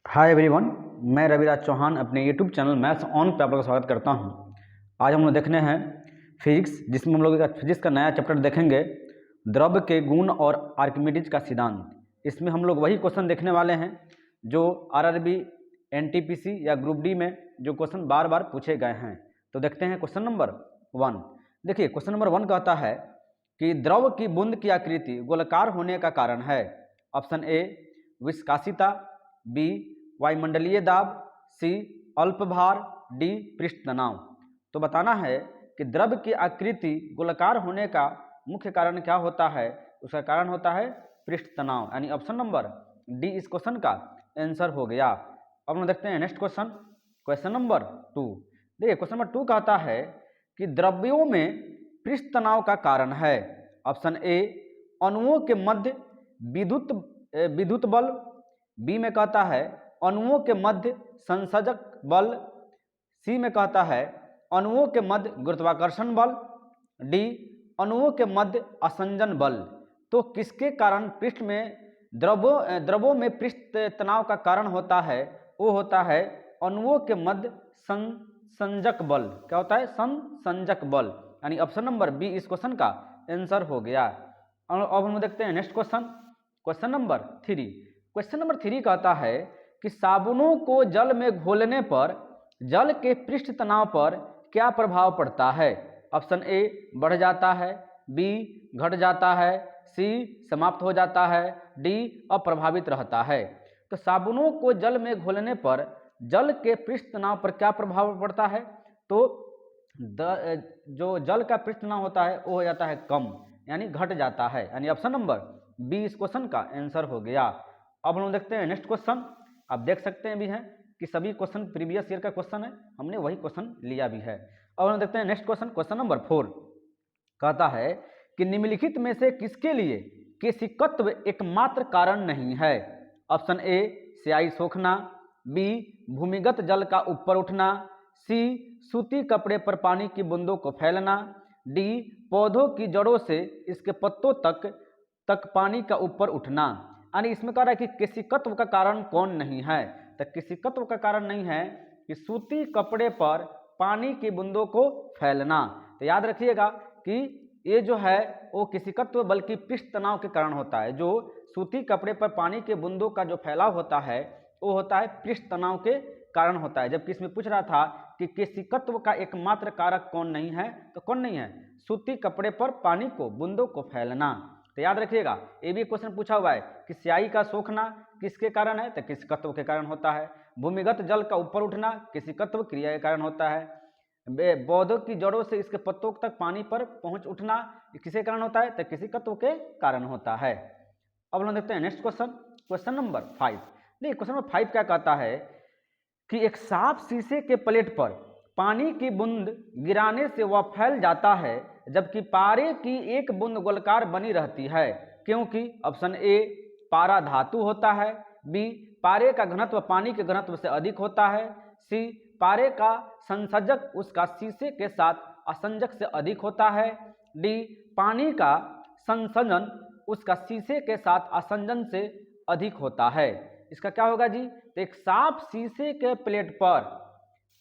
Hi everyone, मैं रविराज चौहान अपने YouTube channel maths on पे आप लोगों का स्वागत करता हूं। आज हम लोग देखने हैं फिजिक्स, जिसमें हम लोग फिजिक्स का नया चैप्टर देखेंगे, द्रव के गुण और आर्किमिडीज का सिद्धांत। इसमें हम लोग वही क्वेश्चन देखने वाले हैं जो आरआरबी, एनटीपीसी या ग्रुप डी में जो क्वेश्चन बार बार पूछे गए हैं। तो देखते हैं क्वेश्चन नंबर 1। देखिए, क्वेश्चन नंबर 1 कहता है कि द्रव की बूंद की आकृति गोलाकार होने का कारण है। ऑप्शन ए विस्कासिता, बी वायुमंडलीय दाब, सी अल्प भार, डी पृष्ठ तनाव। तो बताना है कि द्रव की आकृति गोलाकार होने का मुख्य कारण क्या होता है। उसका कारण होता है पृष्ठ तनाव, यानी ऑप्शन नंबर डी इस क्वेश्चन का आंसर हो गया। अब हम देखते हैं नेक्स्ट क्वेश्चन, क्वेश्चन नंबर 2। देखिए, क्वेश्चन नंबर 2 कहता है कि द्रव्यों में पृष्ठ तनाव का कारण है। ऑप्शन ए अणुओं के मध्य विद्युत बल, बी में कहता है अणुओं के मध्य संसर्जक बल, सी में कहता है अणुओं के मध्य गुरुत्वाकर्षण बल, डी अणुओं के मध्य असंजन बल। तो किसके कारण पृष्ठ में द्रवों में पृष्ठ तनाव का कारण होता है? वो होता है अणुओं के मध्य संसंजक बल। क्या होता है? संसंजक बल, यानी ऑप्शन नंबर बी इस क्वेश्चन का आंसर हो गया। अब हम देखते हैं next question, question number 3। Question number 3 कहता है कि साबुनों को जल में घोलने पर जल के पृष्ठ तनाव पर क्या प्रभाव पड़ता है? ऑप्शन ए बढ़ जाता है, बी घट जाता है, सी समाप्त हो जाता है, डी अप्रभावित रहता है। तो साबुनों को जल में घोलने पर जल के पृष्ठ तनाव पर क्या प्रभाव पड़ता है? तो जो जल का पृष्ठ तनाव होता है वो हो जाता है कम, यानी घट जाता है, यानी ऑप्शन नंबर बी इस क्वेश्चन का आंसर हो गया। अब हम देखते हैं नेक्स्ट क्वेश्चन। आप देख सकते हैं भी हैं कि सभी क्वेश्चन प्रीवियस ईयर का क्वेश्चन है, हमने वही क्वेश्चन लिया भी है। अब हम देखते हैं नेक्स्ट क्वेश्चन, क्वेश्चन नंबर 4 कहता है कि निम्नलिखित में से किसके लिए केशिकत्व एकमात्र कारण नहीं है? ऑप्शन ए स्याही सोखना, बी भूमिगत जल का ऊपर उठना, सी सूती कपड़े पर पानी की बूंदों को फैलना, डी पौधों की जड़ों से इसके पत्तों तक पानी का ऊपर उठना। यानी इसमें कह रहा है कि केशिकत्व का कारण कौन नहीं है? तो केशिकत्व का कारण नहीं है कि सूती कपड़े पर पानी की बूंदों को फैलना। तो याद रखिएगा कि ये जो है वो केशिकत्व बल्कि पृष्ठ तनाव के कारण होता है। जो सूती कपड़े पर पानी के बूंदों का जो फैलाव होता है वो होता है पृष्ठ तनाव के कारण होता है। जबकि इसमें पूछ रहा था कि केशिकत्व का एकमात्र कारक कौन नहीं है, तो कौन नहीं है? सूती कपड़े पर पानी को बूंदों को फैलना। तो याद रखिएगा, ये भी क्वेश्चन पूछा हुआ है कि स्याही का सोखना किसके कारण है? तो केशिकत्व के कारण होता है। भूमिगत जल का ऊपर उठना केशिकत्व क्रिया के कारण होता है। पौधों की जड़ों से इसके पत्तों तक पानी पर पहुंच उठना किसके कारण होता है? तो केशिकत्व के कारण होता है। अब हम देखते हैं नेक्स्ट क्वेश्चन, क्वेश्चन नंबर 5। देखिए, क्वेश्चन नंबर 5 क्या कहता है कि एक साफ शीशे के प्लेट पर पानी की बूंद गिराने से वह फैल जाता है, जबकि पारे की एक बूंद गोलाकार बनी रहती है, क्योंकि ऑप्शन ए पारा धातु होता है, बी पारे का घनत्व पानी के घनत्व से अधिक होता है, सी पारे का संसर्जक उसका शीशे के साथ असंजक से अधिक होता है, डी पानी का संसंजन उसका शीशे के साथ असंजन से अधिक होता है। इसका क्या होगा जी? तो एक साफ शीशे के प्लेट पर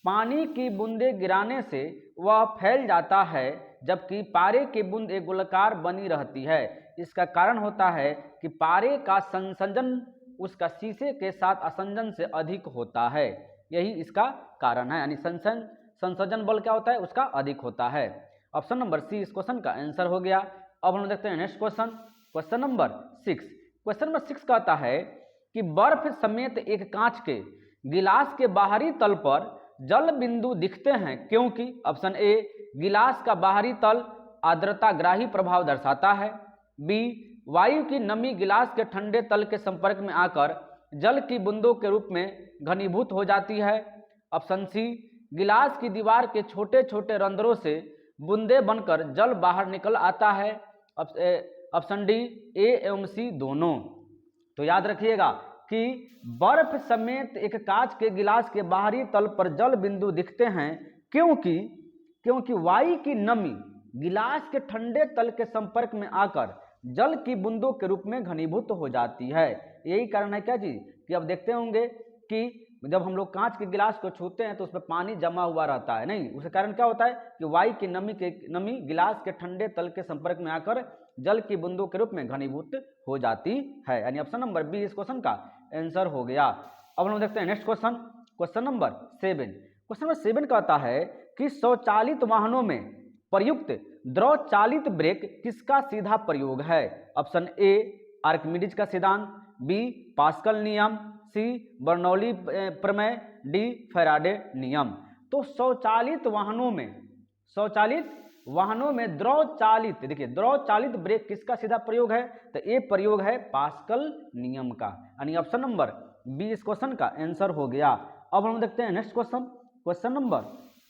पानी की बूंदें गिराने से वह फैल जाता है, जबकि पारे की बूंद एक गोलाकार बनी रहती है। इसका कारण होता है कि पारे का संसंजन उसका शीशे के साथ असंजन से अधिक होता है। यही इसका कारण है, यानी संसंजन बल क्या होता है? उसका अधिक होता है। ऑप्शन नंबर सी इस क्वेश्चन का आंसर हो गया। अब हम देखते हैं next question, question number 6। Question number 6 कहता है कि बर्फ समेत एक कांच के गिलास के बाहरी तल पर जल बिंदु दिखते हैं, क्योंकि ऑप्शन ए गिलास का बाहरी तल आर्द्रताग्राही प्रभाव दर्शाता है, बी वायु की नमी गिलास के ठंडे तल के संपर्क में आकर जल की बूंदों के रूप में घनीभूत हो जाती है, ऑप्शन सी गिलास की दीवार के छोटे छोटे रंध्रों से बूंदे बनकर जल बाहर निकल आता है, ऑप्शन डी ए एवं सी दोनों। तो याद रखिएगा कि बर्फ समेत एक कांच के गिलास के बाहरी तल पर जल बिंदु दिखते हैं, क्योंकि वायु की नमी गिलास के ठंडे तल के संपर्क में आकर जल की बूंदों के रूप में घनीभूत हो जाती है। यही कारण है क्या जी कि अब देखते होंगे कि जब हम लोग कांच के गिलास को छूते हैं तो उसमें पानी जमा हुआ रहता है, नहीं, उसके कारण क्या होता है कि वायु की नमी गिलास के ठंडे तल के संपर्क में आकर जल की बूंदों के रूप में घनीभूत हो जाती है। यानी ऑप्शन नंबर बी इस क्वेश्चन का आंसर हो गया। अब हम देखते हैं next question, question number 7। Question number 7 कहता है कि स्वचालित वाहनों में प्रयुक्त द्रव चालित ब्रेक किसका सीधा प्रयोग है? ऑप्शन ए आर्किमिडीज का सिद्धांत, बी पास्कल नियम, सी बर्नौली प्रमेय, डी फैराडे नियम। तो स्वचालित वाहनों में द्रव चालित, देखिए द्रव चालित ब्रेक किसका सीधा प्रयोग है? तो ए प्रयोग है पास्कल नियम का, यानी ऑप्शन नंबर बी इस क्वेश्चन का आंसर हो गया। अब हम देखते हैं नेक्स्ट क्वेश्चन, क्वेश्चन नंबर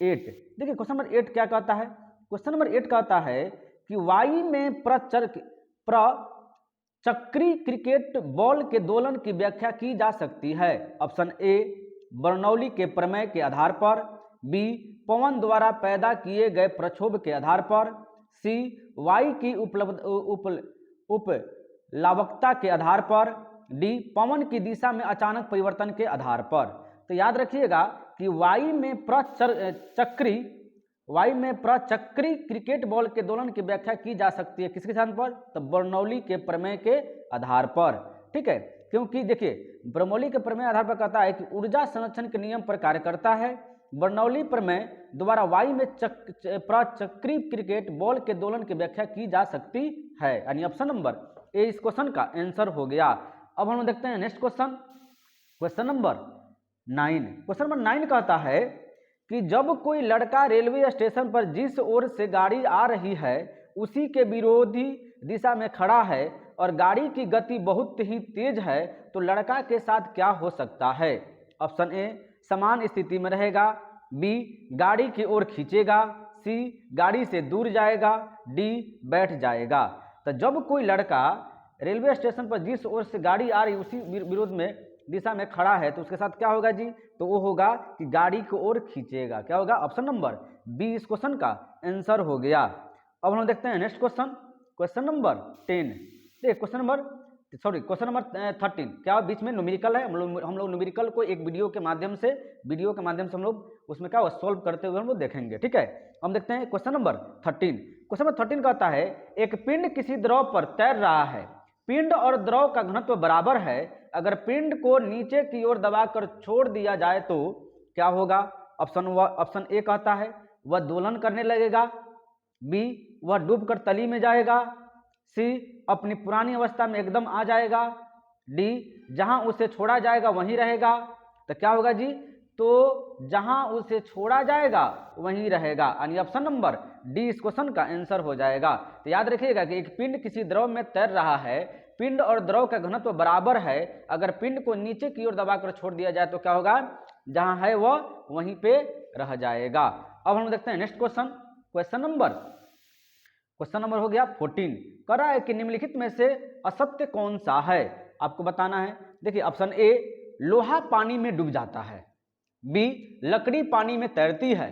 8। देखिए क्वेश्चन नंबर 8 क्या कहता है? क्वेश्चन नंबर 8 कहता है कि वायु में प्रचक्री क्रिकेट बॉल के दोलन की व्याख्या की जा सकती है। ऑप्शन ए बर्नौली के प्रमेय के आधार पर, बी पवन द्वारा पैदा किए गए प्रक्षोभ के आधार पर, सी वायु की उपलावकता के आधार पर, डी पवन की दिशा में अचानक परिवर्तन के आधार पर। तो याद रखिएगा कि वायु में प्रचक्री क्रिकेट बॉल के दोलन की व्याख्या की जा सकती है किसके सिद्धांत पर? तो बर्नौली के प्रमेय के आधार पर, ठीक है। क्योंकि देखिए बर्नौली के प्रमेय आधार पर कहता है कि ऊर्जा संरक्षण के नियम पर कार्य करता है। बर्नौली प्रमेय द्वारा वायु में प्रचक्री क्रिकेट बॉल के दोलन की व्याख्या की जा सकती है, यानी ऑप्शन नंबर ए इस क्वेश्चन का आंसर हो गया। अब हम देखते हैं next question, question number 9। Question number 9 कहता है कि जब कोई लड़का रेलवे स्टेशन पर जिस ओर से गाड़ी आ रही है उसी के विरोधी दिशा में खड़ा है और गाड़ी की गति बहुत ही तेज है, तो लड़का के साथ क्या हो सकता है? ऑप्शन ए समान स्थिति में रहेगा, बी गाड़ी की ओर खींचेगा, सी गाड़ी से दूर जाएगा, डी बैठ जाएगा। तो जब कोई लड़का रेलवे स्टेशन पर जिस ओर से गाड़ी आ रही उसी विरोध में दिशा में खड़ा है तो उसके साथ क्या होगा जी? तो वो होगा कि गाड़ी की ओर खींचेगा। क्या होगा? ऑप्शन नंबर बी इस क्वेश्चन का आंसर हो गया। अब हम देखते हैं next question, question number 10। Question number 13। क्या बीच में न्यूमेरिकल है? हम लोग न्यूमेरिकल को एक वीडियो के माध्यम से हम लोग उसमें क्या सॉल्व करते हुए हम लोग देखेंगे, ठीक है। हम देखते हैं क्वेश्चन नंबर 13। क्वेश्चन नंबर 13 कहता है एक पिंड किसी द्रव पर तैर रहा है, पिंड और द्रव का घनत्व बराबर है, अगर पिंड को नीचे की ओर दबाकर छोड़ दिया जाए तो क्या होगा? ऑप्शन ए कहता है वह दोलन करने लगेगा, बी वह डूबकर तली में जाएगा, सी अपनी पुरानी अवस्था में एकदम आ जाएगा, डी जहां उसे छोड़ा जाएगा वहीं रहेगा। तो क्या होगा जी? तो जहां उसे छोड़ा जाएगा वहीं रहेगा, यानी ऑप्शन नंबर डी इस क्वेश्चन का आंसर हो जाएगा। तो याद रखिएगा कि एक पिंड किसी द्रव में तैर रहा है, पिंड और द्रव का घनत्व बराबर है, अगर पिंड को नीचे की ओर दबाकर छोड़ दिया जाए तो क्या होगा? जहां है वह वहीं पे रह जाएगा। अब हम देखते हैं नेक्स्ट क्वेश्चन, क्वेश्चन नंबर हो गया 14। कह रहा है कि निम्नलिखित में से असत्य कौन सा है? आपको बताना है। देखिए ऑप्शन ए लोहा पानी में डूब जाता है, बी लकड़ी पानी में तैरती है,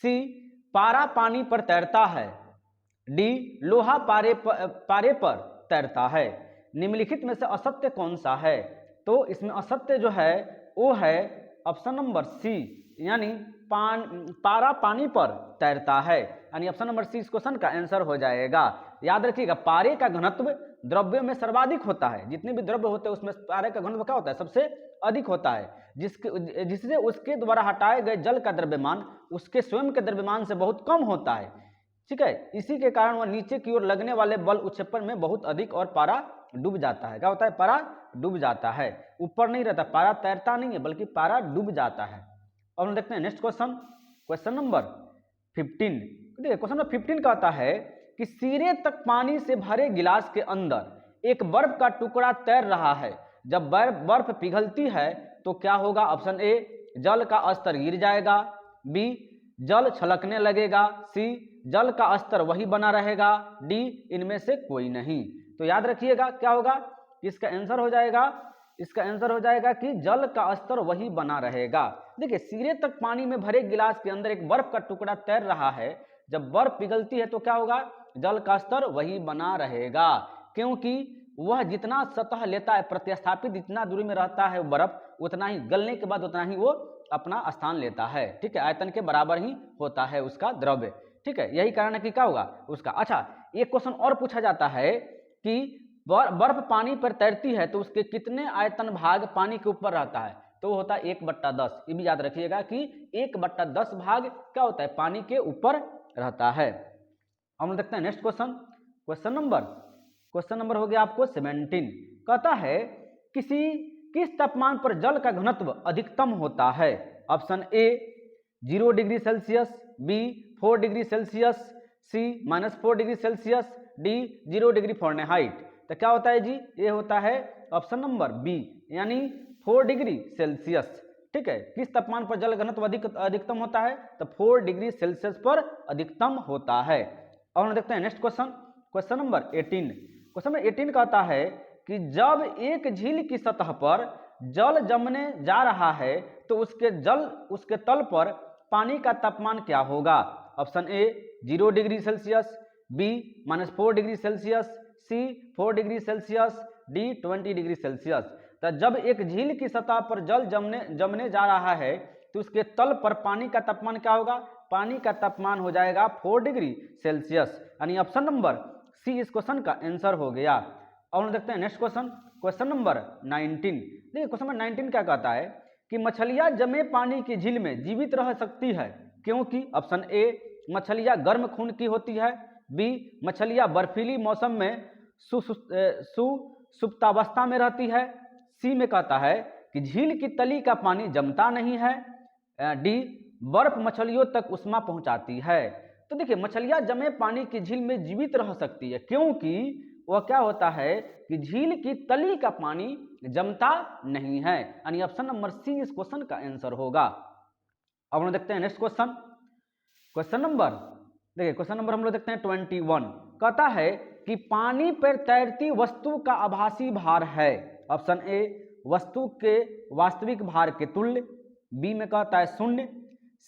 सी पारा पानी पर तैरता है, डी लोहा पारे पर तैरता है। निम्नलिखित में से असत्य कौन सा है? तो इसमें असत्य जो है वो है ऑप्शन नंबर सी, यानी पारा पानी पर तैरता है, यानी ऑप्शन नंबर सी इस क्वेश्चन का आंसर हो जाएगा। याद रखिएगा पारे का घनत्व द्रव्यों में सर्वाधिक होता है, जितने भी द्रव्य होते हैं उसमें पारे का घनत्व क्या होता है? सबसे अधिक होता है, जिससे उसके द्वारा हटाए गए जल का द्रव्यमान उसके स्वयं के द्रव्यमान से बहुत कम होता है, ठीक है। इसी के कारण वह नीचे की ओर लगने वाले बल उत्क्षेपण में बहुत अधिक और पारा डूब जाता है। क्या होता है? पारा डूब जाता है, ऊपर नहीं रहता, पारा तैरता नहीं है बल्कि पारा डूब जाता है। अब हम देखते हैं नेक्स्ट क्वेश्चन, क्वेश्चन नंबर 15। देखिए क्वेश्चन नंबर 15 कहता है कि सिरे तक पानी से भरे गिलास के अंदर एक बर्फ का टुकड़ा तैर रहा है, जब बर्फ पिघलती है तो क्या होगा? ऑप्शन ए जल का स्तर गिर जाएगा, बी जल छलकने लगेगा, सी जल का स्तर वही बना रहेगा, डी इनमें से कोई नहीं। तो याद रखिएगा क्या होगा? इसका आंसर हो जाएगा कि जल का स्तर वही बना रहेगा। देखिए सिरे तक पानी में भरे गिलास के अंदर एक बर्फ का टुकड़ा तैर रहा है, जब बर्फ पिघलती है तो क्या होगा? जल का स्तर वही बना रहेगा, क्योंकि वह जितना सतह लेता है, प्रतिस्थापित जितना दूरी में रहता है बर्फ, उतना ही गलने के बाद उतना ही वो अपना स्थान लेता है। ठीक है, आयतन के बराबर ही होता है उसका द्रव्य। ठीक है, यही कारण है कि क्या होगा उसका। अच्छा, एक क्वेश्चन और पूछा जाता है कि बर्फ पानी पर तैरती है तो उसके कितने आयतन भाग पानी के ऊपर रहता है, तो वो होता है 1/10। ये भी याद रखिएगा कि 1/10 भाग क्या होता है, पानी के ऊपर रहता है। अब हम देखते हैं नेक्स्ट क्वेश्चन। क्वेश्चन नंबर हो गया आपको 17। कहता है किस तापमान पर जल का घनत्व अधिकतम होता है। Option A 0 degree Celsius, B 4 degree Celsius, C -4 degree Celsius, D 0 degree Fahrenheit. तो क्या होता है जी, ये होता है ऑप्शन नंबर बी, यानी 4 डिग्री सेल्सियस। ठीक है, किस तापमान पर जल घनत्व अधिकतम होता है, तो 4 डिग्री सेल्सियस पर अधिकतम होता है। अब हम देखते हैं next question number 18। Question number 18 कहता है कि जब एक झील की सतह पर जल जमने जा रहा है तो उसके तल पर पानी का तापमान क्या होगा। Option A 0 degree Celsius, B -4 degree Celsius, C 4 degree Celsius, D 20 degree Celsius. तो जब एक झील की सतह पर जल जमने जा रहा है तो उसके तल पर पानी का तापमान क्या होगा, पानी का तापमान हो जाएगा 4 डिग्री सेल्सियस, यानी ऑप्शन नंबर सी इस क्वेश्चन का आंसर हो गया। अब हम देखते हैं नेक्स्ट क्वेश्चन नंबर 19। देखिए क्वेश्चन नंबर 19 क्या कहता है कि मछलियां जमे पानी की झील में जीवित रह सकती है क्योंकि। ऑप्शन ए मछलियां गर्म खून की होती है, बी मछलियां बर्फीली मौसम में सुप्तावस्था में रहती है, सी में कहता है कि झील की तली का पानी जमता नहीं है, डी बर्फ मछलियों तक उष्मा पहुंचाती है। तो देखिए मछलियां जमे पानी की झील में जीवित रह सकती है क्योंकि वह क्या होता है कि झील की तली का पानी जमता नहीं है, यानी ऑप्शन नंबर सी इस क्वेश्चन का आंसर होगा। अब हम देखते हैं नेक्स्ट क्वेश्चन नंबर हम लोग देखते हैं 21। कहता है कि पानी पर तैरती वस्तु का आभासी भार है। ऑप्शन ए वस्तु के वास्तविक भार के तुल्य, बी में कहता है 0,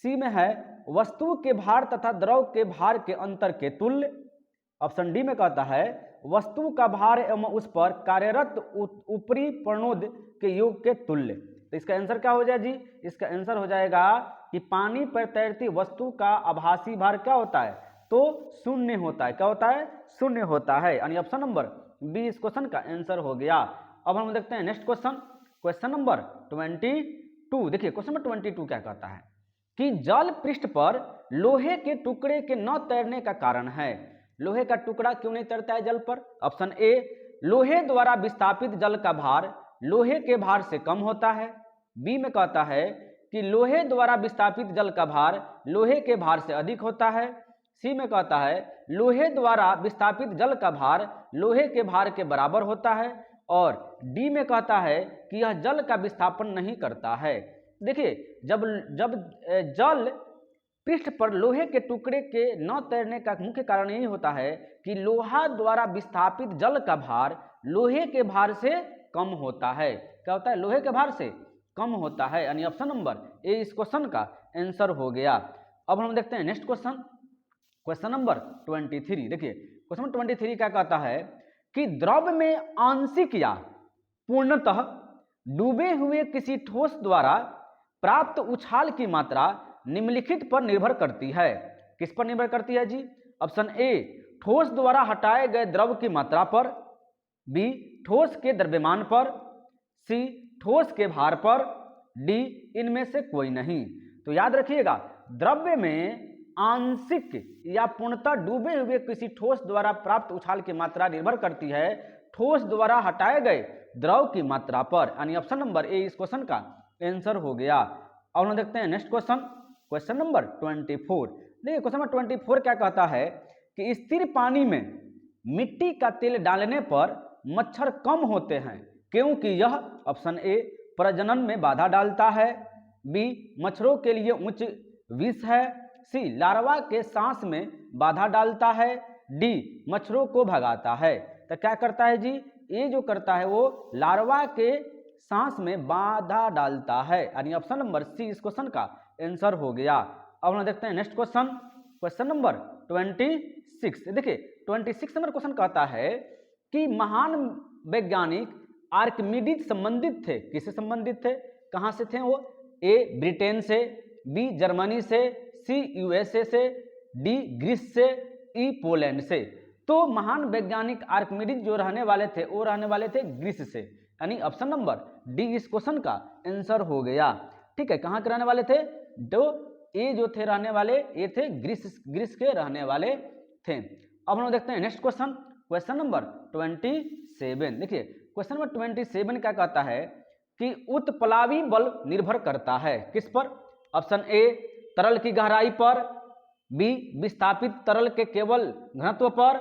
सी में है वस्तु के भार तथा द्रव के भार के अंतर के तुल्य, ऑप्शन डी में कहता है वस्तु का भार एवं उस पर कार्यरत ऊपरी प्रणोद के योग के तुल्य। तो इसका आंसर क्या हो जाए जी, इसका आंसर हो जाएगा कि पानी पर तैरती वस्तु का आभासी भार क्या होता है, तो 0 होता है। क्या होता है, 0 होता है, यानी ऑप्शन नंबर बी इस क्वेश्चन का आंसर हो गया। अब हम देखते हैं नेक्स्ट क्वेश्चन नंबर 22। देखिए क्वेश्चन नंबर 22 क्या कहता है कि जल पृष्ठ पर लोहे के टुकड़े के न तैरने का कारण है। लोहे का टुकड़ा क्यों नहीं तैरता है जल पर। ऑप्शन ए लोहे द्वारा विस्थापित जल का भार लोहे के भार से कम होता है, बी में कहता है कि लोहे द्वारा विस्थापित जल का भार लोहे के भार से अधिक होता है, सी में कहता है लोहे द्वारा विस्थापित जल का भार लोहे के भार के बराबर होता है, और डी में कहता है कि यह जल का विस्थापन नहीं करता है। देखिए जब जल पृष्ठ पर लोहे के टुकड़े के न तैरने का मुख्य कारण यही होता है कि लोहा द्वारा विस्थापित जल का भार लोहे के भार से कम होता है। क्या होता है, लोहे के भार से कम होता है, यानी ऑप्शन नंबर ए इस क्वेश्चन का आंसर हो गया। अब हम देखते हैं नेक्स्ट क्वेश्चन नंबर 23। देखिए क्वेश्चन नंबर 23 क्या कहता है कि द्रव में आंशिक या पूर्णतः डूबे हुए किसी ठोस द्वारा प्राप्त उछाल की मात्रा निम्नलिखित पर निर्भर करती है। किस पर निर्भर करती है जी। ऑप्शन ए ठोस द्वारा हटाए गए द्रव की मात्रा पर, बी ठोस के द्रव्यमान पर, सी ठोस के भार पर, डी इनमें से कोई नहीं। तो याद रखिएगा द्रव्य में आंशिक या पूर्णतः डूबे हुए किसी ठोस द्वारा प्राप्त उछाल की मात्रा निर्भर करती है ठोस द्वारा हटाए गए द्रव की मात्रा पर, यानी ऑप्शन नंबर ए इस क्वेश्चन का आंसर हो गया। अब हम देखते हैं नेक्स्ट क्वेश्चन नंबर 24। देखिए क्वेश्चन नंबर 24 क्या कहता है कि स्थिर पानी में मिट्टी का तेल डालने पर मच्छर कम होते हैं क्योंकि यह। ऑप्शन ए प्रजनन में बाधा डालता है, बी मच्छरों के लिए उच्च विष है, सी लार्वा के सांस में बाधा डालता है, डी मच्छरों को भगाता है। तो क्या करता है जी, ये जो करता है वो लार्वा के सांस में बाधा डालता है, यानी ऑप्शन नंबर सी इस क्वेश्चन का आंसर हो गया। अब हम देखते हैं नेक्स्ट क्वेश्चन नंबर 26। देखिए 26 नंबर क्वेश्चन कहता है कि वैज्ञानिक आर्किमिडीज संबंधित थे? किससे संबंधित थे? कहाँ से थे वो? ए ब्रिटेन से, बी जर्मनी से, सी यूएसए से, डी ग्रीस से, ई पोलैंड से। तो महान वैज्ञानिक आर्किमिडीज जो रहने वाले थे वो रहने वाले थे ग्रीस से, यानी ऑप्शन नंबर डी इस क्वेश्चन का आंसर हो गया। ठीक है, कहाँ के रहने वाले थे? तो ए जो थे रहने वाले ये थे ग्रीस के रहने वाले थे। अब हम देखते हैं नेक्स्ट क्वेश्चन, क्वेश्चन नंबर 27। देखिए क्वेश्चन नंबर 27 क्या कहता है कि उत्प्लावी बल निर्भर करता है किस पर? ऑप्शन ए तरल की गहराई पर, बी विस्थापित तरल के केवल घनत्व पर,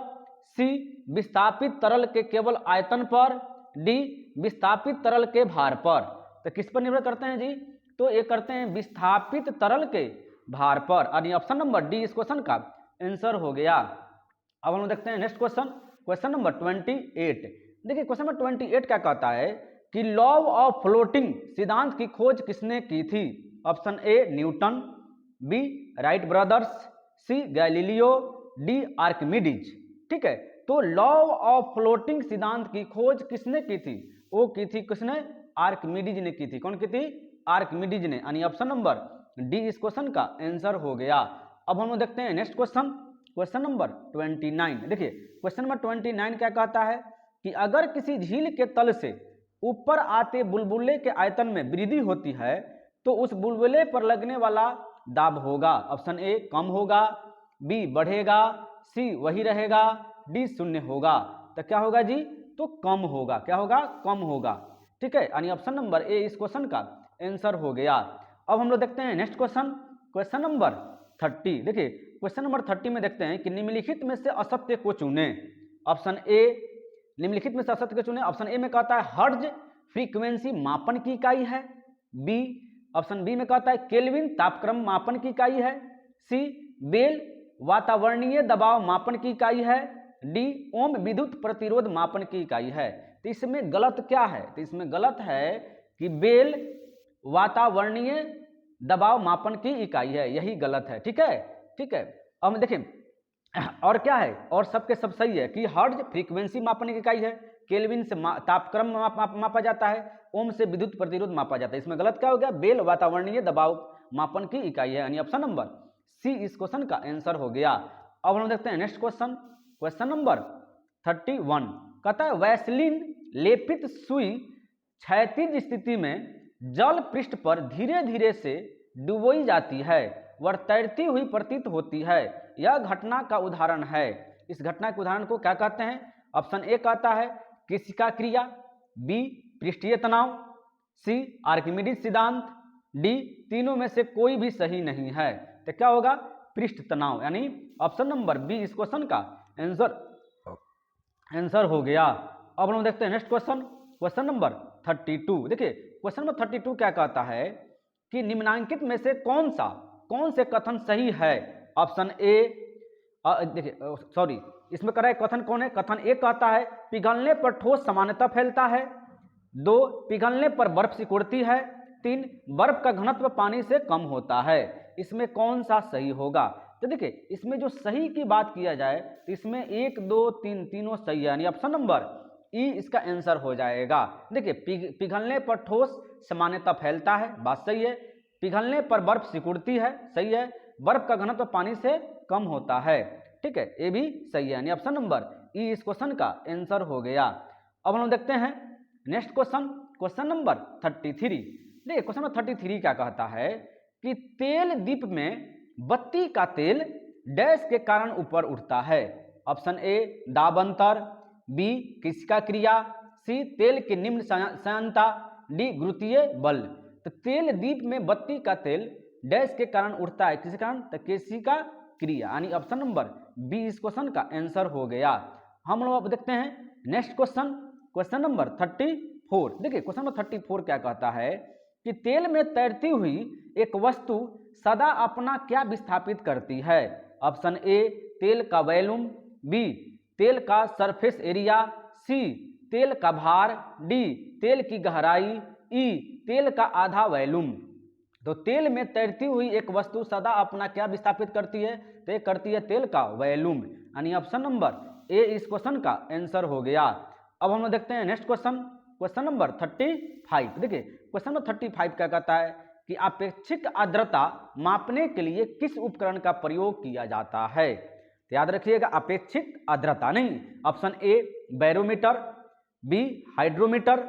सी विस्थापित तरल के केवल आयतन पर, डी विस्थापित तरल के भार पर। तो किस पर निर्भर करते हैं जी? तो ये करते हैं विस्थापित तरल के भार पर, यानी ऑप्शन नंबर डी इस क्वेश्चन का आंसर हो गया। अब हम देखते हैं नेक्स्ट क्वेश्चन, क्वेश्चन नंबर 28। देखिए क्वेश्चन नंबर 28 क्या कहता है कि लॉ ऑफ फ्लोटिंग सिद्धांत की खोज किसने की थी? Option A Newton, B Wright brothers, C Galileo, D Archimedes. ठीक है, तो लॉ ऑफ फ्लोटिंग सिद्धांत की खोज किसने की थी? वो की थी किसने? आर्किमिडीज ने की थी। कौन की थी? आर्किमिडीज ने, यानी ऑप्शन नंबर डी इस क्वेश्चन का आंसर हो गया। अब हम लोग देखते हैं नेक्स्ट क्वेश्चन, क्वेश्चन नंबर 29। देखिए क्वेश्चन नंबर 29 क्या कहता है कि अगर किसी झील के तल से ऊपर आते बुलबुले के आयतन में वृद्धि होती है तो उस बुलबुले पर लगने वाला दाब होगा। ऑप्शन ए कम होगा, बी बढ़ेगा, सी वही रहेगा, डी शून्य होगा। तो क्या होगा जी? तो कम होगा। क्या होगा? कम होगा। ठीक है, यानी ऑप्शन नंबर ए इस क्वेश्चन का आंसर हो गया। अब हम लोग देखते हैं नेक्स्ट क्वेश्चन, क्वेश्चन नंबर 30। देखिए क्वेश्चन नंबर 30 में देखते हैं कि निम्नलिखित में से असत्य को चुने। ऑप्शन ए निम्नलिखित में से असत्य को चुने। ऑप्शन ए में कहता है हर्ट्ज फ्रीक्वेंसी मापन की इकाई है, बी ऑप्शन बी में कहता है केल्विन तापक्रम मापन की इकाई है, सी बेल वातावरणीय दबाव मापन की इकाई है, डी ओम विद्युत प्रतिरोध मापन की इकाई है। तो इसमें गलत क्या है? तो इसमें गलत है कि बेल वातावरणीय दबाव मापन की इकाई है, यही गलत है। ठीक है, ठीक है। अब हम देखें और क्या है, और सबके सब सही है कि हर्ट्ज फ्रीक्वेंसी मापन की इकाई है, केल्विन से तापक्रम मापा जाता है, ओम से विद्युत प्रतिरोध मापा जाता है। इसमें गलत क्या हो गया? बेल वातावरणीय दबाव मापन की इकाई है, यानी ऑप्शन नंबर सी इस क्वेश्चन का आंसर हो गया। अब हम देखते हैं नेक्स्ट क्वेश्चन, क्वेश्चन नंबर 31। कहता है वैसलीन लेपित सुई क्षैतिज स्थिति में जल पृष्ठ पर धीरे धीरे से डुबोई जाती है, वह तैरती हुई प्रतीत होती है, यह घटना का उदाहरण है। इस घटना के उदाहरण को क्या कहते हैं? ऑप्शन ए कहता है केशिका क्रिया, बी पृष्ठीय तनाव, सी आर्किमिडीज सिद्धांत, डी तीनों में से कोई भी सही नहीं है। तो क्या होगा? पृष्ठ तनाव, यानी ऑप्शन नंबर बी इस क्वेश्चन का आंसर हो गया। अब हम देखते हैं नेक्स्ट क्वेश्चन, क्वेश्चन नंबर 32। देखिए क्वेश्चन नंबर 32 क्या कहता है कि निम्नांकित में से कौन से कथन सही है? ऑप्शन ए देखिए सॉरी इसमें कह रहा है कथन कौन है? कथन ए कहता है पिघलने पर ठोस सामान्यतः फैलता है, 2 पिघलने पर बर्फ सिकुड़ती है, 3 बर्फ का घनत्व पानी से कम होता है। इसमें कौन सा सही होगा? तो देखिए इसमें जो सही की बात किया जाए तो इसमें 1 2 3 तीनों सही है, यानी ऑप्शन नंबर ई इसका आंसर हो जाएगा। देखिए पिघलने पर ठोस सामान्यतः फैलता है, बात सही है। पिघलने पर बर्फ सिकुड़ती है, सही है। बर्फ का घनत्व पानी से कम होता है, ठीक है, ये भी सही है, यानी ऑप्शन नंबर ई इस क्वेश्चन का आंसर हो गया। अब हम देखते हैं नेक्स्ट क्वेश्चन, क्वेश्चन नंबर 33। देखिए क्वेश्चन नंबर 33 क्या कहता है कि तेल दीप में बत्ती का तेल डैश के कारण ऊपर उठता है। ऑप्शन ए दाब अंतर, बी केशिका क्रिया, सी तेल की निम्न संयंता, डी गुरुत्वीय बल। तो तेल दीप में बत्ती का तेल डैश के कारण उठता है, किस कारण? तो केशिका क्रिया, यानी ऑप्शन नंबर बी इस क्वेश्चन का आंसर हो गया। हम लोग अब देखते हैं नेक्स्ट क्वेश्चन, क्वेश्चन नंबर 34। देखिए क्वेश्चन नंबर 34 क्या कहता है कि तेल में तैरती हुई एक वस्तु सदा अपना क्या विस्थापित करती है? ऑप्शन ए तेल का वॉल्यूम, बी तेल का सरफेस एरिया, सी तेल का भार, डी तेल की गहराई, ई तेल का आधा वॉल्यूम। तो तेल में तैरती हुई एक वस्तु सदा अपना क्या विस्थापित करती है? तो ये करती है तेल का वॉल्यूम, यानी ऑप्शन नंबर ए इस क्वेश्चन का आंसर हो गया। अब हम लोग देखते हैं नेक्स्ट क्वेश्चन, क्वेश्चन नंबर 35। देखिए क्वेश्चन नंबर 35 क्या कहता है कि अपेक्षित आर्द्रता मापने के लिए किस उपकरण का प्रयोग किया जाता है। तो याद रखिएगा अपेक्षित आर्द्रता, नहीं option A barometer, B hydrometer,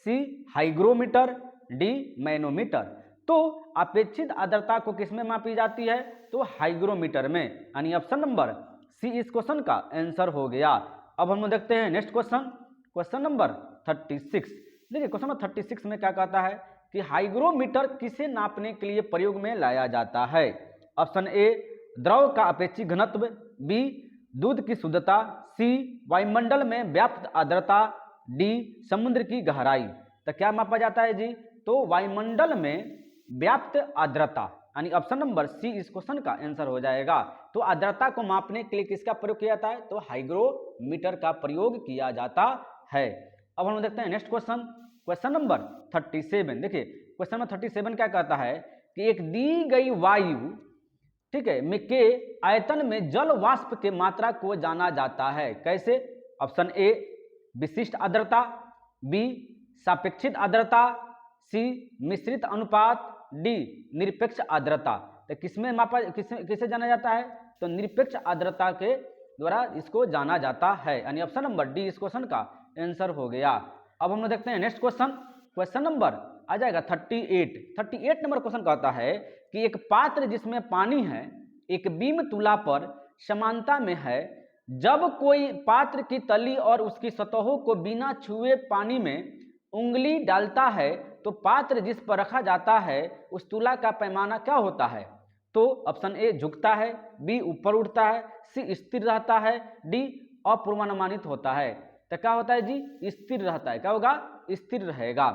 C hygrometer, D manometer. तो अपेक्षित आर्द्रता को किसमें मापी जाती है, तो हाइग्रोमीटर में, यानी ऑप्शन नंबर सी इस क्वेश्चन का आंसर हो गया। अब हम देखते हैं नेक्स्ट क्वेश्चन, क्वेश्चन नंबर 36। देखिए क्वेश्चन नंबर 36 में क्या कहता है कि हाइग्रोमीटर किसे नापने के लिए प्रयोग में लाया जाता है। ऑप्शन ए द्रव का अपेक्षित घनत्व, बी दूध की शुद्धता, सी वायुमंडल में व्याप्त आर्द्रता, डी समुद्र की गहराई। तो क्या मापा जाता है जी, तो वायुमंडल में व्याप्त आर्द्रता, यानी ऑप्शन नंबर सी इस क्वेश्चन का आंसर हो जाएगा। तो आर्द्रता को मापने के लिए किसका प्रयोग किया जाता है, तो हाइग्रोमीटर का प्रयोग किया जाता है। अब हम देखते हैं नेक्स्ट क्वेश्चन, क्वेश्चन नंबर 37। देखिए क्वेश्चन नंबर 37 क्या कहता है कि एक दी गई वायु, ठीक है, में के आयतन में जल वाष्प के मात्रा को जाना जाता है कैसे। ऑप्शन ए विशिष्ट आर्द्रता, बी सापेक्षिक आर्द्रता, सी मिश्रित अनुपात, डी निरपेक्ष आर्द्रता। तो किसमें मापा, किसे जाना जाता है, तो निरपेक्ष आर्द्रता के द्वारा इसको जाना जाता है, यानी ऑप्शन नंबर डी इस क्वेश्चन का आंसर हो गया। अब हम लोग देखते हैं नेक्स्ट क्वेश्चन, क्वेश्चन नंबर आ जाएगा 38 नंबर क्वेश्चन कहता है कि एक पात्र जिसमें पानी है एक बीम तुला पर समानता में है, जब कोई पात्र की तली और उसकी सतहों को बिना छुए पानी में उंगली डालता है तो पात्र जिस पर रखा जाता है उस तुला का पैमाना क्या होता है। तो ऑप्शन ए झुकता है, बी ऊपर उठता है, सी स्थिर रहता है, डी अपूर्वानुमानित होता है। तो क्या होता है जी, स्थिर रहता है। क्या होगा, स्थिर रहेगा।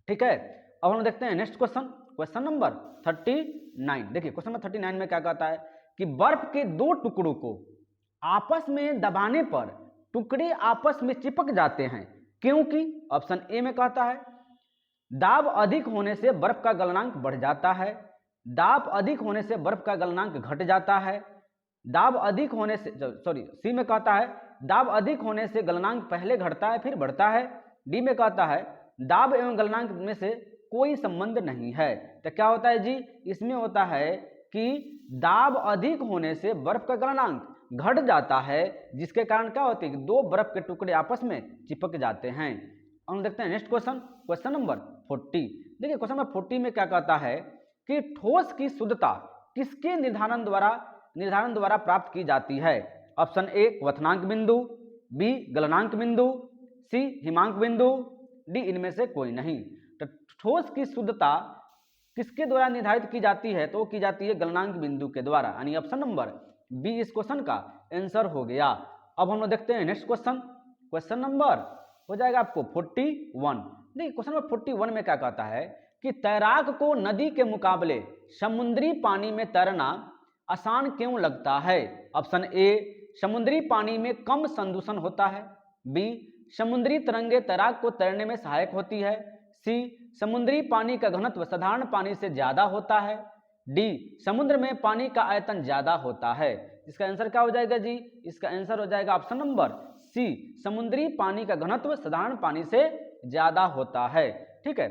ठीक है, अब हम देखते हैं नेक्स्ट क्वेश्चन, क्वेश्चन नंबर 39। देखिए क्वेश्चन नंबर 39 में क्या कहता है कि बर्फ के दो टुकड़ों को आपस में दबाने पर टुकड़े आपस में चिपक जाते हैं क्योंकि। ऑप्शन ए में कहता है दाब अधिक होने से बर्फ का गलनांक बढ़ जाता है, दाब अधिक होने से बर्फ का गलनांक घट जाता है, दाब अधिक होने से सी में कहता है दाब अधिक होने से गलनांक पहले घटता है फिर बढ़ता है, डी में कहता है दाब एवं गलनांक में से कोई संबंध नहीं है। तो क्या होता है जी, इसमें होता है कि दाब अधिक होने से बर्फ का गलनांक घट जाता है जिसके कारण क्या होती है, दो बर्फ के टुकड़े आपस में चिपक जाते हैं। हम देखते हैं नेक्स्ट क्वेश्चन, क्वेश्चन नंबर 40। देखिए क्वेश्चन नंबर 40 में क्या कहता है कि ठोस की शुद्धता किसके निर्धारण द्वारा प्राप्त की जाती है। ऑप्शन ए क्वथनांक बिंदु, बी गलनांक बिंदु, सी हिमांक बिंदु, डी इनमें से कोई नहीं। तो ठोस की शुद्धता किसके द्वारा निर्धारित की जाती है, तो की जाती है गलनांक बिंदु के द्वारा, यानी ऑप्शन नंबर बी इस क्वेश्चन का आंसर हो गया। अब हम लोग देखते हैं नेक्स्ट क्वेश्चन, क्वेश्चन नंबर हो जाएगा आपको 41। देखिए क्वेश्चन नंबर 41 में क्या कहता है कि तैराक को नदी के मुकाबले समुद्री पानी में तैरना आसान क्यों लगता है। ऑप्शन ए समुद्री पानी में कम संदूषण होता है, बी समुद्री तरंगे तैराक को तैरने में सहायक होती है, सी समुद्री पानी का घनत्व साधारण पानी से ज्यादा होता है, डी समुद्र में पानी का आयतन ज्यादा होता है। इसका आंसर क्या हो जाएगा जी, इसका आंसर हो जाएगा ऑप्शन नंबर सी समुद्री पानी का घनत्व साधारण पानी से ज्यादा होता है। ठीक है,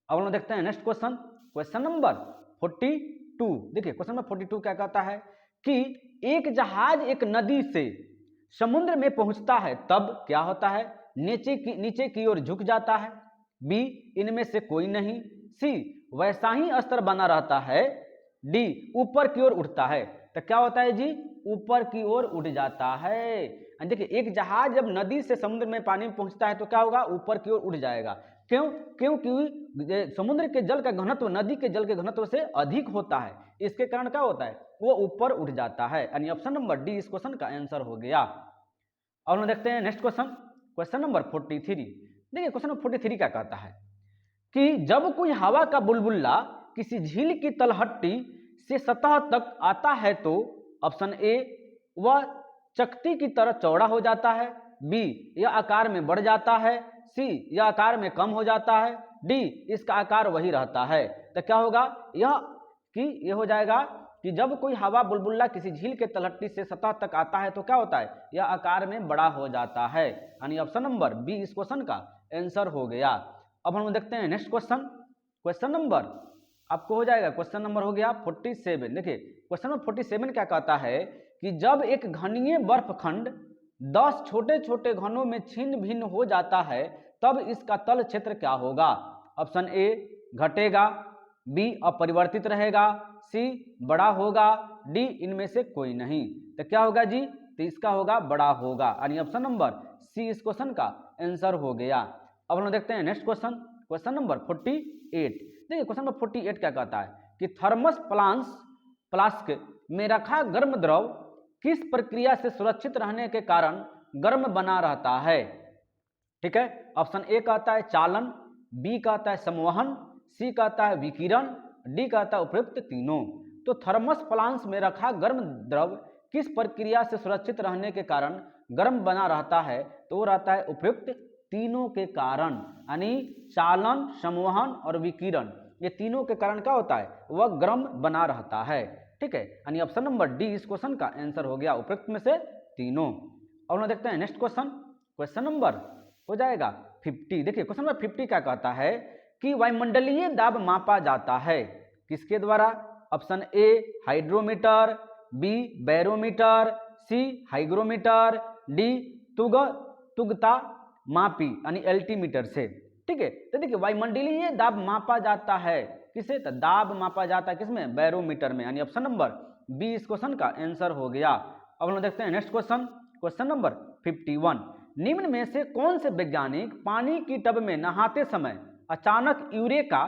अब हम देखते हैं नेक्स्ट क्वेश्चन, क्वेश्चन नंबर 42। देखिए क्वेश्चन नंबर 42 क्या कहता है कि एक जहाज एक नदी से समुद्र में पहुंचता है तब क्या होता है, नीचे की ओर झुक जाता है, बी इनमें से कोई नहीं, सी वैसा ही स्तर बना रहता है, डी ऊपर की ओर उठता है। तो क्या होता है जी, ऊपर की ओर उठ जाता है। देखिए एक जहाज जब नदी से समुद्र में पानी में पहुंचता है तो क्या होगा, ऊपर की ओर उठ जाएगा। क्यों, क्योंकि समुद्र के जल का घनत्व नदी के जल के घनत्व से अधिक होता है, इसके कारण क्या होता है, वो ऊपर उठ जाता है, यानी ऑप्शन नंबर डी इस क्वेश्चन का आंसर हो गया। और हम देखते हैं नेक्स्ट क्वेश्चन, क्वेश्चन नंबर 43। देखिए क्वेश्चन नंबर 43 क्या कहता है कि जब कोई हवा का बुलबुला किसी झील की तलहटी से सतह तक आता है तो ऑप्शन ए वह चकती की तरह चौड़ा हो जाता है, बी यह आकार में बढ़ जाता है, सी यह आकार में कम हो जाता है, डी इसका आकार वही रहता है। तो क्या होगा, यह हो जाएगा कि जब कोई हवा बुलबुला किसी झील के तलहटी से सतह तक आता है तो क्या होता है, यह आकार में बड़ा हो जाता है। यानी ऑप्शन नंबर बी इस क्वेश्चन का आंसर हो गया। अब हम देखते हैं नेक्स्ट क्वेश्चन। क्वेश्चन नंबर आपको हो जाएगा, क्वेश्चन नंबर हो गया 47। देखिए क्वेश्चन नंबर 47 क्या कहता है कि जब एक घनीय बर्फखंड 10 छोटे छोटे घनों में छिन्न भिन्न हो जाता है तब इसका तल क्षेत्र क्या होगा। ऑप्शन ए घटेगा, बी अपरिवर्तित रहेगा, सी बड़ा होगा, डी इनमें से कोई नहीं। तो क्या होगा जी, तो इसका होगा बड़ा होगा, यानी ऑप्शन नंबर सी इस क्वेश्चन का आंसर हो गया। अब हम देखते हैं नेक्स्ट क्वेश्चन। Question number 48। देखिए क्वेश्चन नंबर 48 क्या कहता है कि थर्मस फ्लास्क में रखा गर्म द्रव किस प्रक्रिया से सुरक्षित रहने के कारण गर्म बना रहता है। ठीक है, ऑप्शन ए कहता है चालन, बी कहता है संवहन, सी कहता है विकिरण, डी कहता है उपयुक्त तीनों। तो थर्मस फ्लास्क में रखा गर्म द्रव किस प्रक्रिया से सुरक्षित रहने के कारण गर्म बना रहता है, तो वो रहता है उपयुक्त तीनों के कारण, यानी चालन, संवहन और विकिरण, ये तीनों के कारण क्या होता है, वह गर्म बना रहता है। ठीक है, यानी ऑप्शन नंबर डी इस क्वेश्चन का आंसर हो गया, उपयुक्त में से तीनों। अब हम देखते हैं नेक्स्ट क्वेश्चन। क्वेश्चन नंबर हो जाएगा 50। देखिए क्वेश्चन नंबर 50 क्या कहता है कि वायुमंडलीय दाब मापा जाता है किसके द्वारा। Option A hydrometer, B barometer, C hygrometer, D तुगता मापी यानी एल्टीमीटर से। ठीक है, तो देखिए वायुमंडलीय दाब मापा जाता है किसे, तो दाब मापा जाता है किसमें, बैरोमीटर में, यानी ऑप्शन नंबर बी इस क्वेश्चन का आंसर हो गया। अब हम देखते हैं नेक्स्ट क्वेश्चन। Question number 51। निम्न में से कौन से वैज्ञानिक पानी की टब में नहाते समय अचानक यूरेका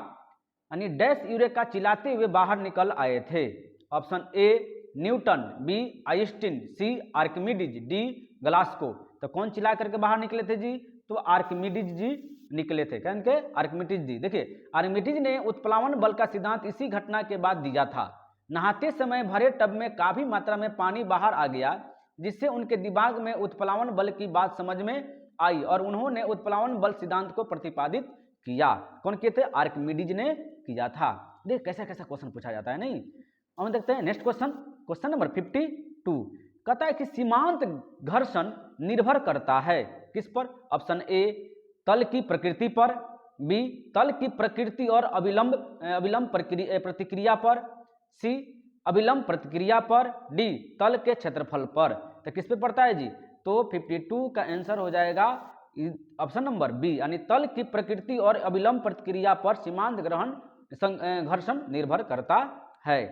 यानी डैश यूरेका चिल्लाते हुए बाहर निकल आए थे। Option A Newton, B Einstein, C Archimedes, D Glasgow. तो कौन चिल्ला करके बाहर निकले थे जी, तो आर्किमिडीज जी निकले थे। कौन के, आर्किमिडीज जी। देखिए आर्किमिडीज ने उत्प्लावन बल का सिद्धांत इसी घटना के बाद दिया था। नहाते समय भरे टब में काफी मात्रा में पानी बाहर आ गया जिससे उनके दिमाग में उत्प्लावन बल की बात समझ में आई और उन्होंने उत्प्लावन बल सिद्धांत को प्रतिपादित किया। कौन किए थे, आर्किमिडीज ने किया था। देख कैसा कैसा क्वेश्चन पूछा जाता है नहीं। हम देखते हैं नेक्स्ट क्वेश्चन। क्वेश्चन नंबर 52 कहता है कि सीमांत घर्षण निर्भर करता है किस पर। ऑप्शन ए तल की प्रकृति पर, बी तल की प्रकृति और अविलंब प्रतिक्रिया पर, सी अविलंब प्रतिक्रिया पर, डी तल के क्षेत्रफल पर। तो किस पे पड़ता है जी, तो 52 का आंसर हो जाएगा ऑप्शन नंबर बी, यानी तल की प्रकृति और अविलंब प्रतिक्रिया पर सीमांत घर्षण निर्भर करता है।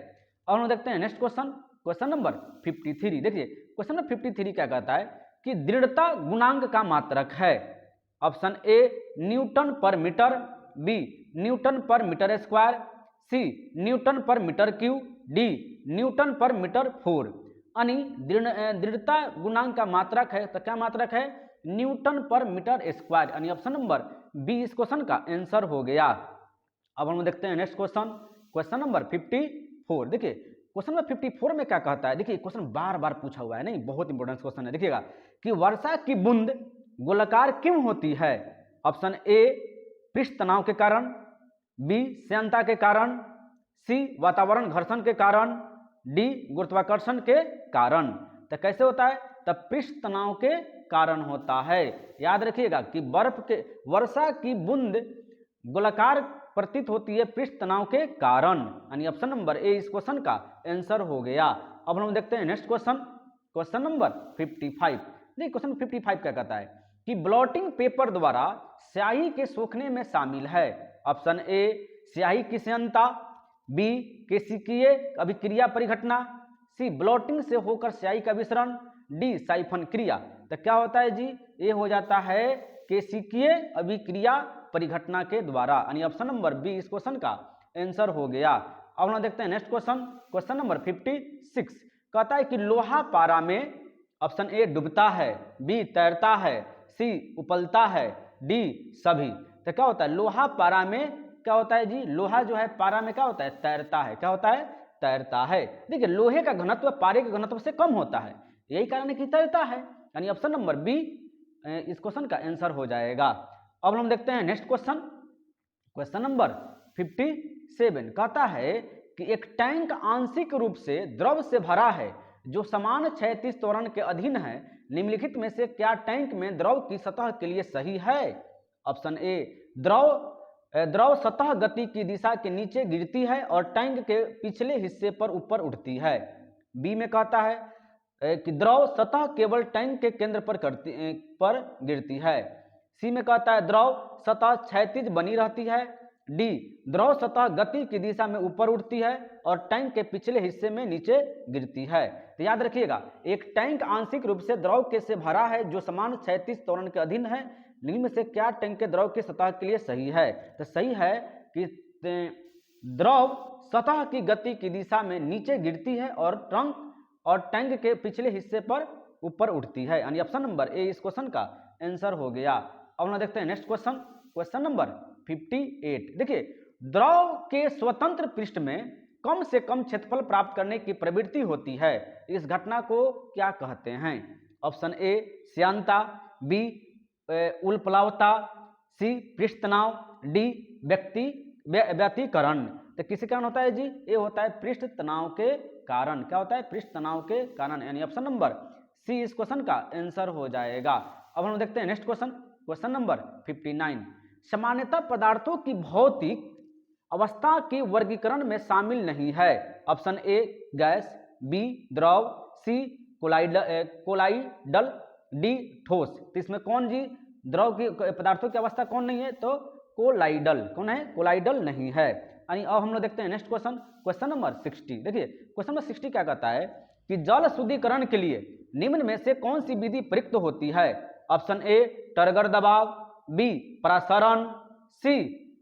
अब हम देखते हैं नेक्स्ट क्वेश्चन। Question number 53। देखिए क्वेश्चन नंबर 53 क्या कहता है कि दृढ़ता गुणांक का मात्रक है। ऑप्शन ए न्यूटन पर मीटर, बी न्यूटन पर मीटर स्क्वायर, सी न्यूटन पर मीटर क्यूब, डी न्यूटन पर मीटर फोर। यानी दृढ़ता गुणांक का मात्रक है, तो क्या मात्रक है, न्यूटन पर मीटर स्क्वायर, यानी ऑप्शन नंबर बी इस क्वेश्चन का आंसर हो गया। अब हम देखते हैं नेक्स्ट क्वेश्चन। Question number 54। देखिए क्वेश्चन नंबर 54 में क्या कहता है, देखिए क्वेश्चन बार बार पूछा हुआ है नहीं, बहुत इंपॉर्टेंट क्वेश्चन है। देखिएगा कि वर्षा की बूंद गोलाकार क्यों होती है। ऑप्शन ए पृष्ठ तनाव के कारण, बी श्यानता के कारण, सी वातावरण घर्षण के कारण, डी गुरुत्वाकर्षण के कारण। तो कैसे होता है, तब पृष्ठ तनाव के कारण होता है। याद रखिएगा कि वर्षा की बूंद गोलाकार प्रतीत होती है पृष्ठ तनाव के कारण, यानी ऑप्शन नंबर ए इस क्वेश्चन का आंसर हो गया। अब हम देखते हैं नेक्स्ट क्वेश्चन। Question number 55। देखिए क्वेश्चन 55 क्या कहता है कि ब्लॉटिंग पेपर द्वारा स्याही के सोखने में शामिल है। ऑप्शन ए स्याही की श्यानता, बी केशिकीय अभिक्रिया परिघटना, सी ब्लॉटिंग से होकर स्याही का विसरण, डी साइफन क्रिया। तो क्या होता है जी, ये हो जाता है केशिकीय अभिक्रिया परिघटना के द्वारा, यानी ऑप्शन नंबर बी इस क्वेश्चन का आंसर हो गया। अब हम देखते हैं नेक्स्ट क्वेश्चन। क्वेश्चन नंबर 56 कहता है कि लोहा पारा में ऑप्शन ए डूबता है, बी तैरता है, सी उपलता है, डी सभी। तो क्या होता है, लोहा पारा में क्या होता है जी, लोहा जो है पारा में क्या होता है, तैरता है। क्या होता है, तैरता है। देखिए लोहे का घनत्व पारे के घनत्व से कम होता है, यही कारण है कि तैरता है, यानी ऑप्शन नंबर बी इस क्वेश्चन का आंसर हो जाएगा। अब हम देखते हैं नेक्स्ट क्वेश्चन। क्वेश्चन नंबर 57 कहता है कि एक टैंक आंशिक रूप से द्रव से भरा है जो समान क्षैतिज त्वरण के अधीन है, निम्नलिखित में से क्या टैंक में द्रव की सतह के लिए सही है? ऑप्शन ए, द्रव सतह गति की दिशा के नीचे गिरती है और टैंक के पिछले हिस्से पर ऊपर उठती है। बी में कहता है कि द्रव सतह केवल टैंक के केंद्र पर गिरती है। सी में कहता है द्रव सतह क्षैतिज बनी रहती है। डी, द्रव सतह गति की दिशा में ऊपर उठती है और टैंक के पिछले हिस्से में नीचे गिरती है। तो याद रखिएगा, एक टैंक आंशिक रूप से द्रव के से भरा है जो समान क्षैतिज त्वरण के अधीन है, निम्न में से क्या टैंक के द्रव की सतह के लिए सही है? तो सही है कि द्रव सतह की गति की दिशा में नीचे गिरती है और टैंक के पिछले हिस्से पर ऊपर उठती है, यानी ऑप्शन नंबर ए इस क्वेश्चन का आंसर हो गया। अब हम देखते हैं नेक्स्ट क्वेश्चन, क्वेश्चन नंबर 58। देखिए, द्रव के स्वतंत्र पृष्ठ में कम से कम क्षेत्रफल प्राप्त करने की प्रवृत्ति होती है, इस घटना को क्या कहते हैं? ऑप्शन ए श्यानता, बी उलप्लावता, सी पृष्ठ तनाव, डी व्यतिकरण। तो किसी कारण होता है जी? ये होता है पृष्ठ तनाव के कारण। क्या होता है? पृष्ठ तनाव के कारण, यानी ऑप्शन नंबर सी इस क्वेश्चन का आंसर हो जाएगा। अब हम देखते हैं नेक्स्ट क्वेश्चन, क्वेश्चन नंबर 59। सामान्यतः पदार्थों की भौतिक अवस्था के वर्गीकरण में शामिल नहीं है। ऑप्शन ए गैस, बी द्रव, सी कोलाइडल, डी ठोस। तो इसमें कौन जी द्रव की पदार्थों की अवस्था कौन नहीं है? तो कोलाइडल। कौन है? कोलाइडल नहीं है। यानी अब हम लोग देखते हैं नेक्स्ट क्वेश्चन, क्वेश्चन नंबर 60। देखिए क्वेश्चन नंबर 60 क्या कहता है कि जल शुद्धिकरण के लिए निम्न में से कौन सी विधि प्रयुक्त होती है? ऑप्शन ए टरगर दबाव, बी परासरण, सी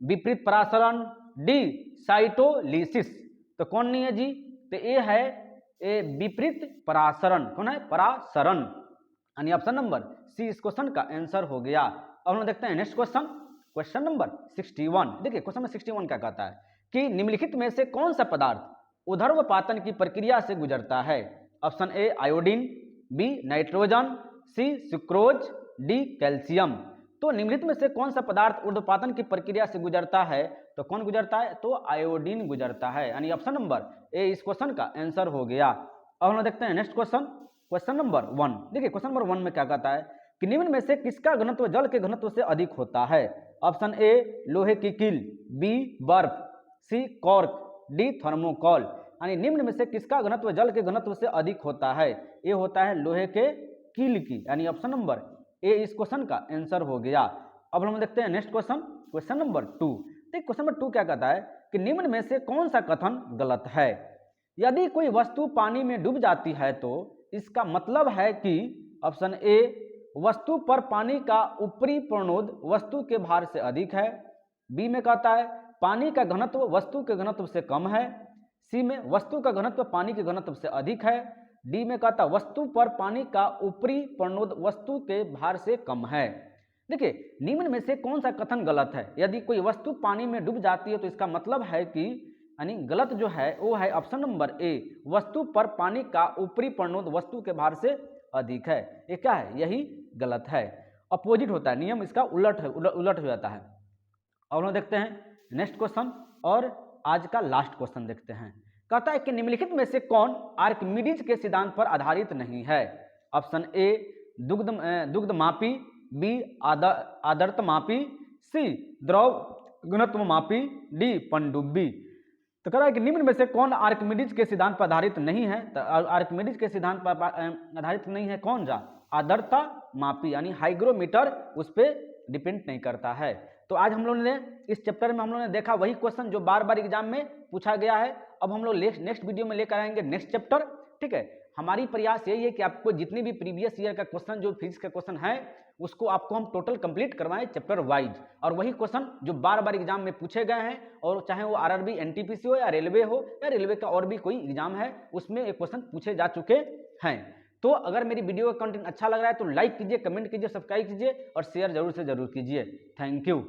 विपरीत परासरण, डी साइटोलिसिस। तो कौन नहीं है जी? तो ए है ए विपरीत परासरण। कौन है? परासरण, यानी ऑप्शन नंबर सी इस क्वेश्चन का आंसर हो गया। अब हम देखते हैं नेक्स्ट क्वेश्चन, क्वेश्चन नंबर 61। देखिए क्वेश्चन नंबर 61 क्या कहता है कि निम्नलिखित में से कौन सा पदार्थ ऊर्ध्वपातन की प्रक्रिया से गुजरता है? Option A iodine, B nitrogen, C sucrose, D calcium. तो निम्नलिखित में से कौन सा पदार्थ ऊर्ध्वपातन की प्रक्रिया से गुजरता है? तो कौन गुजरता है? तो आयोडीन गुजरता है, यानी ऑप्शन नंबर ए इस क्वेश्चन का आंसर हो गया। अब हम देखते हैं नेक्स्ट क्वेश्चन, क्वेश्चन नंबर 1। देखिए क्वेश्चन नंबर 1 में क्या कहता है कि निम्न में से किसका घनत्व जल के घनत्व से अधिक होता है? ऑप्शन ए लोहे की कील, बी बर्फ, सी कॉर्क, डी थर्मोकॉल। यानी निम्न में से किसका घनत्व जल के घनत्व से अधिक होता है? ये होता है लोहे के कील की, यानी ऑप्शन नंबर ए इस क्वेश्चन का आंसर हो गया। अब हम देखते हैं नेक्स्ट क्वेश्चन, क्वेश्चन नंबर 2। देखिए क्वेश्चन नंबर 2 क्या कहता है कि निम्न में से कौन सा कथन गलत है? यदि कोई वस्तु पानी में डूब जाती है तो इसका मतलब है कि ऑप्शन ए वस्तु पर पानी का ऊपरी प्रणोद वस्तु के भार से अधिक है, बी में कहता है पानी का घनत्व वस्तु के घनत्व से कम है, सी में वस्तु का घनत्व पानी के घनत्व से अधिक है, डी में कहता वस्तु पर पानी का ऊपरी प्रणोद वस्तु के भार से कम है। देखिए निम्न में से कौन सा कथन गलत है? यदि कोई वस्तु पानी में डूब जाती है तो इसका मतलब है कि, यानी गलत जो है वो है ऑप्शन नंबर ए वस्तु पर पानी का ऊपरी प्रणोद वस्तु के भार से अधिक है। ये क्या है? यही गलत है, अपोजिट होता है, नियम इसका उलट हो जाता है। और हम देखते हैं नेक्स्ट क्वेश्चन और आज का लास्ट क्वेश्चन देखते हैं। कहता है कि निम्नलिखित में से कौन आर्किमिडीज के सिद्धांत पर आधारित नहीं है? ऑप्शन ए दुग्ध मापी, बी आदर्त मापी, सी द्रव घनत्व मापी, डी पनडुब्बी। तो कह रहा है कि निम्न में से कौन आर्किमिडीज के सिद्धांत पर आधारित नहीं है? तो आर्किमिडीज के सिद्धांत पर आधारित नहीं है कौन सा? आर्द्रता मापी, यानी हाइग्रोमीटर उस पर डिपेंड नहीं करता है। तो आज हम लोगों ने इस चैप्टर में हम लोगों ने देखा वही क्वेश्चन जो बार बार एग्जाम में पूछा गया है। अब हम लोग नेक्स्ट वीडियो में लेकर आएंगे नेक्स्ट चैप्टर, ठीक है। हमारी प्रयास यही है कि आपको जितनी भी प्रीवियस ईयर का क्वेश्चन जो फिजिक्स का क्वेश्चन है उसको आपको हम टोटल कंप्लीट करवाएं चैप्टर वाइज, और वही क्वेश्चन जो बार बार एग्जाम में पूछे गए हैं, और चाहे वो आरआरबी एनटीपीसी हो या रेलवे का और भी कोई एग्जाम है उसमें एक क्वेश्चन पूछे जा चुके हैं। तो अगर मेरी वीडियो का कंटेंट अच्छा लग रहा है तो लाइक कीजिए, कमेंट कीजिए, सब्सक्राइब कीजिए और शेयर जरूर से जरूर कीजिए। Thank you.